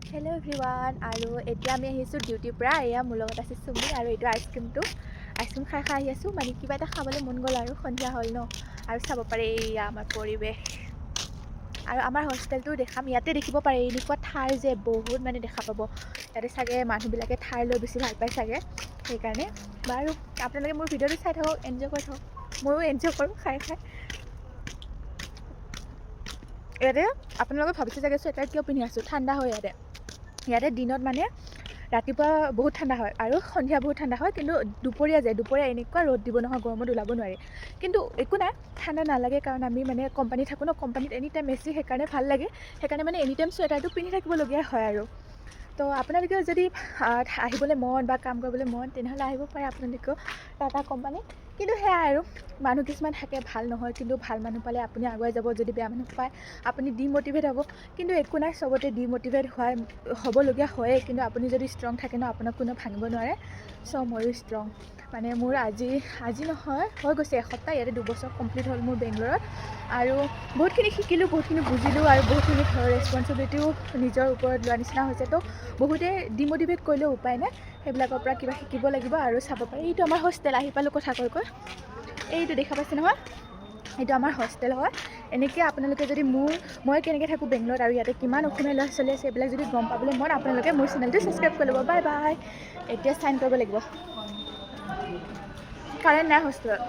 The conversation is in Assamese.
হেল্ল' এভৰিৱান আৰু এতিয়া আমি আহিছোঁ ডিউটিৰ পৰা এয়া মোৰ লগত আছে চুমি আৰু এইটো আইচক্ৰীম খাই আহি আছোঁ মানে কিবা এটা খাবলৈ মন গ'ল আৰু সন্ধিয়া হ'ল ন আৰু চাব পাৰে এয়া আমাৰ পৰিৱেশ আৰু আমাৰ হোষ্টেলটো দেখাম ইয়াতে দেখিব পাৰে এনেকুৱা ঠাই যে বহুত মানে দেখা পাব ইয়াতে চাগে মানুহবিলাকে ঠাই লৈ বেছি ভাল পায় চাগে সেইকাৰণে বাৰু আপোনালোকে মোৰ ভিডিঅ'টো চাই থাকক এনজয় কৰি থাকক ময়ো এনজয় কৰোঁ খাই ইয়াতে আপোনালোকে ভাবিছে চাগে চুৱেটাৰ কিয় পিন্ধি আছোঁ ঠাণ্ডা হয় ইয়াতে দিনত মানে ৰাতিপুৱা বহুত ঠাণ্ডা হয় আৰু সন্ধিয়া বহুত ঠাণ্ডা হয় কিন্তু দুপৰীয়া এনেকুৱা ৰ'দ দিব নহয় গৰমত ওলাব নোৱাৰি কিন্তু একো নাই ঠাণ্ডা নালাগে কাৰণ আমি মানে কোম্পানী থাকোঁ ন কোম্পানীত এনি টাইম এচি সেইকাৰণে ভাল লাগে সেইকাৰণে মানে এনি টাইম চুৱেটাৰটো পিন্ধি থাকিবলগীয়া হয় আৰু তো আপোনালোকেও যদি আহিবলৈ মন বা কাম কৰিবলৈ মন তেনেহ'লে আহিব পাৰে আপোনালোকেও টাটা কোম্পানীত কিন্তু সেয়াই আৰু মানুহ কিছুমান থাকে ভাল নহয় কিন্তু ভাল মানুহ পালে আপুনি আগুৱাই যাব যদি বেয়া মানুহ পায় আপুনি ডিম'টিভেট হ'ব কিন্তু একো নাই চবতে ডিম'টিভেট হ'বলগীয়া হয়েই কিন্তু আপুনি যদি ষ্ট্ৰং থাকে ন আপোনাক কোনো ভাঙিব নোৱাৰে চ' ময়ো ষ্ট্ৰং মানে মোৰ আজি নহয় হৈ গৈছে এসপ্তাহ ইয়াতে 2 বছৰ কমপ্লিট হ'ল মোৰ বেংগলোৰত আৰু বহুতখিনি শিকিলোঁ বহুতখিনি বুজিলোঁ আৰু বহুতখিনি ঘৰৰ ৰেচপনচিবিলিটিও নিজৰ ওপৰত লোৱা নিচিনা হৈছে তো বহুতে ডিম'টিভেট কৰিলেও উপায় নাই সেইবিলাকৰ পৰা কিবা শিকিব লাগিব আৰু চাব পাৰি এইটো আমাৰ হোষ্টেল আহি পালোঁ কথা কৈ এইটো দেখা পাইছে নহয় এইটো আমাৰ হোষ্টেল হয় এনেকৈ আপোনালোকে যদি মই কেনেকৈ থাকোঁ বেংগলোৰত আৰু ইয়াতে কিমান অসমীয়া ল'ৰা ছোৱালী আছে এইবিলাক যদি গম পাবলৈ মন আপোনালোকে মোৰ চেনেলটো ছাবস্ক্ৰাইব কৰি ল'ব বাই এতিয়া চাইন কৰিব লাগিব কাৰেণ্ট নাই হোষ্টেলত